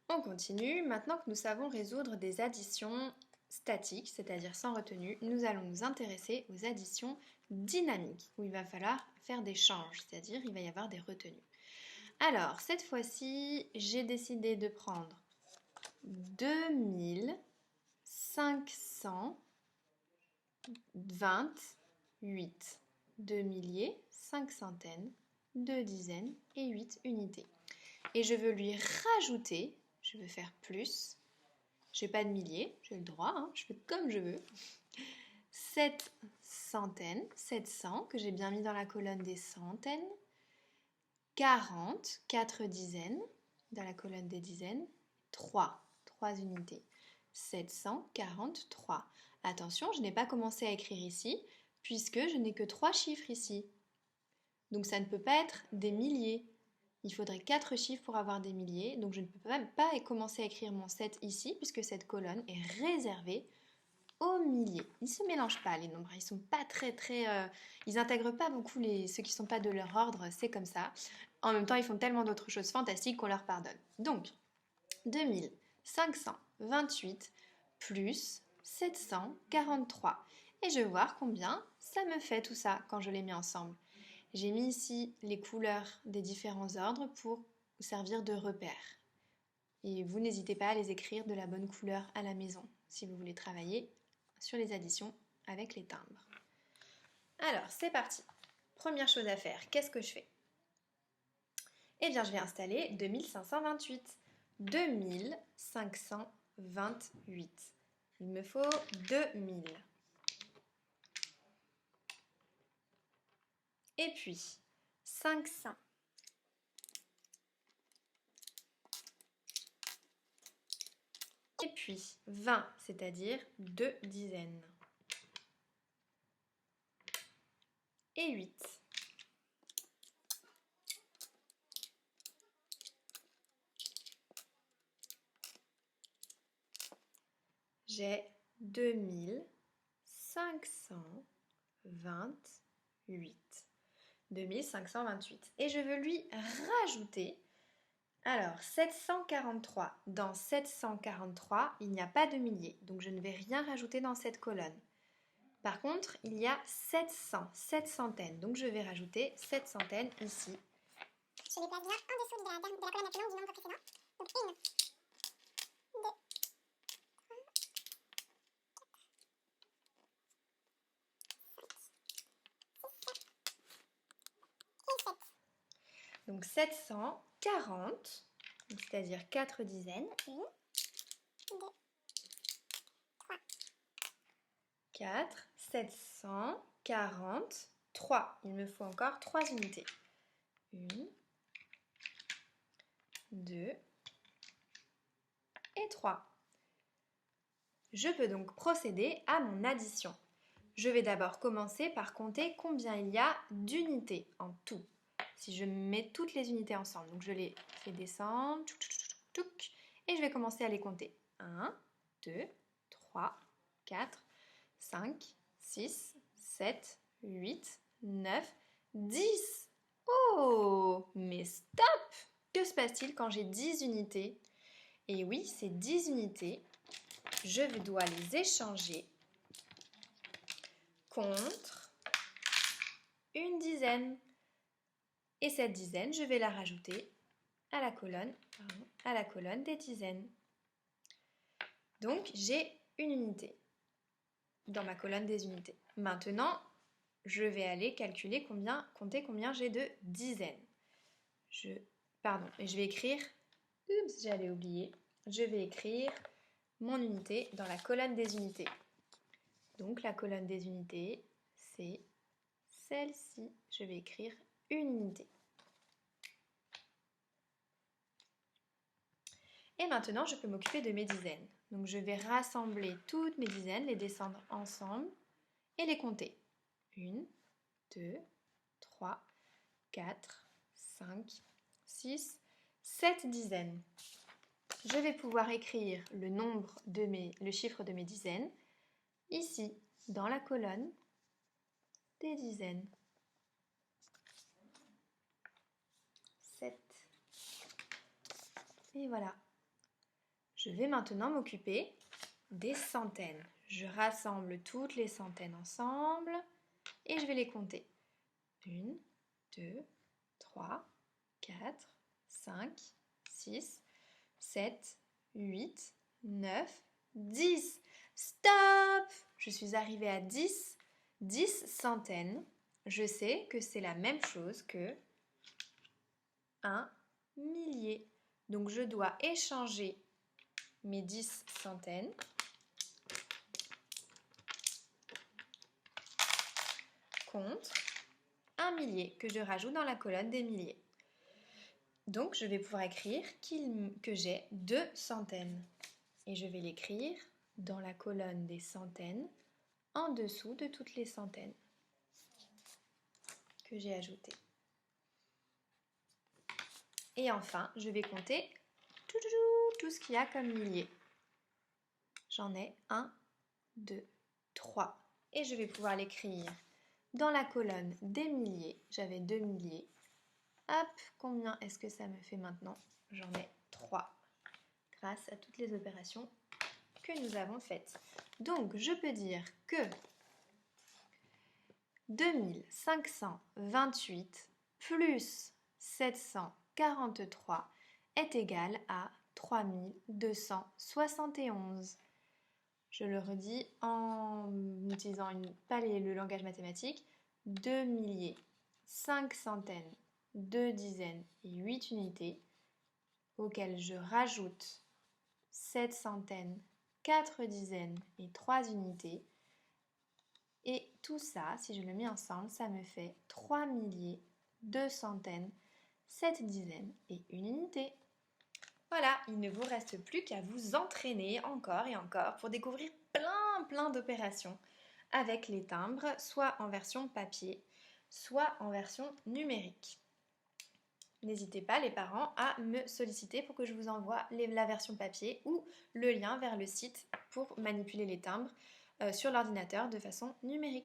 On continue. Maintenant que nous savons résoudre des additions statiques, c'est-à-dire sans retenue, nous allons nous intéresser aux additions dynamiques, où il va falloir faire des changes, c'est-à-dire il va y avoir des retenues. Alors, cette fois-ci, j'ai décidé de prendre 2528. 2 milliers, 5 centaines, 2 dizaines et 8 unités. Et je veux lui rajouter, je veux faire plus, j'ai pas de milliers, j'ai le droit, hein, je fais comme je veux, 7 centaines, 700 que j'ai bien mis dans la colonne des centaines, 40, 4 dizaines dans la colonne des dizaines, 3 unités, 743. Attention, je n'ai pas commencé à écrire ici puisque je n'ai que 3 chiffres ici. Donc ça ne peut pas être des milliers. Il faudrait 4 chiffres pour avoir des milliers, donc je ne peux même pas commencer à écrire mon 7 ici, puisque cette colonne est réservée aux milliers. Ils ne se mélangent pas, les nombres, ils sont pas ils n'intègrent pas beaucoup ceux qui ne sont pas de leur ordre, c'est comme ça. En même temps, ils font tellement d'autres choses fantastiques qu'on leur pardonne. Donc, 2528 plus 743. Et je vais voir combien ça me fait tout ça quand je les mets ensemble. J'ai mis ici les couleurs des différents ordres pour servir de repère. Et vous n'hésitez pas à les écrire de la bonne couleur à la maison si vous voulez travailler sur les additions avec les timbres. Alors, c'est parti. Première chose à faire, qu'est-ce que je fais? Eh bien, je vais installer 2528. 2528. Il me faut 2000. Et puis, 500. Et puis 20, c'est-à-dire 2 dizaines. Et 8. J'ai 2528. 2528. Et je veux lui rajouter, alors 743. Dans 743, il n'y a pas de milliers, donc je ne vais rien rajouter dans cette colonne. Par contre, il y a 700, 7 centaines, donc je vais rajouter 7 centaines ici. Je les place bien en dessous de la colonne maintenant du nombre précédent. Donc 1, 2, 3, 4, 5, 6 et 7. Donc 740, c'est-à-dire 4 dizaines. 1, 2, 3. 4, 743. Il me faut encore 3 unités. 1, 2 et 3. Je peux donc procéder à mon addition. Je vais d'abord commencer par compter combien il y a d'unités en tout. Si je mets toutes les unités ensemble, donc je les fais descendre, et je vais commencer à les compter. 1, 2, 3, 4, 5, 6, 7, 8, 9, 10. Oh, mais stop! Que se passe-t-il quand j'ai 10 unités? Et oui, ces 10 unités, je dois les échanger contre une dizaine. Et cette dizaine, je vais la rajouter à la colonne des dizaines. Donc, j'ai une unité dans ma colonne des unités. Maintenant, je vais aller compter combien j'ai de dizaines. Et je vais écrire, j'allais oublier, je vais écrire mon unité dans la colonne des unités. Donc, la colonne des unités, c'est celle-ci. Je vais écrire une unité. Et maintenant, je peux m'occuper de mes dizaines. Donc, je vais rassembler toutes mes dizaines, les descendre ensemble et les compter. 1, 2, 3, 4, 5, 6, 7 dizaines. Je vais pouvoir écrire le chiffre de mes dizaines ici, dans la colonne des dizaines. 7. Et voilà. Je vais maintenant m'occuper des centaines. Je rassemble toutes les centaines ensemble et je vais les compter. 1, 2, 3, 4, 5, 6, 7, 8, 9, 10. Stop! Je suis arrivée à 10. 10 centaines. Je sais que c'est la même chose que un millier. Donc je dois échanger mes 10 centaines contre un millier que je rajoute dans la colonne des milliers. Donc je vais pouvoir écrire que j'ai 2 centaines. Et je vais l'écrire dans la colonne des centaines en dessous de toutes les centaines que j'ai ajoutées. Et enfin, je vais compter tout ce qu'il y a comme milliers. J'en ai 1, 2, 3. Et je vais pouvoir l'écrire dans la colonne des milliers. J'avais 2 milliers. Hop, combien est-ce que ça me fait maintenant? J'en ai 3. Grâce à toutes les opérations que nous avons faites. Donc, je peux dire que 2528 plus 743 est égal à 3271. Je le redis en utilisant le langage mathématique. 2 milliers, 5 centaines, 2 dizaines et 8 unités, auxquelles je rajoute 7 centaines, 4 dizaines et 3 unités. Et tout ça, si je le mets ensemble, ça me fait 3 milliers, 2 centaines, 7 dizaines et 1 unité. Voilà, il ne vous reste plus qu'à vous entraîner encore et encore pour découvrir plein d'opérations avec les timbres, soit en version papier, soit en version numérique. N'hésitez pas, les parents, à me solliciter pour que je vous envoie la version papier ou le lien vers le site pour manipuler les timbres sur l'ordinateur de façon numérique.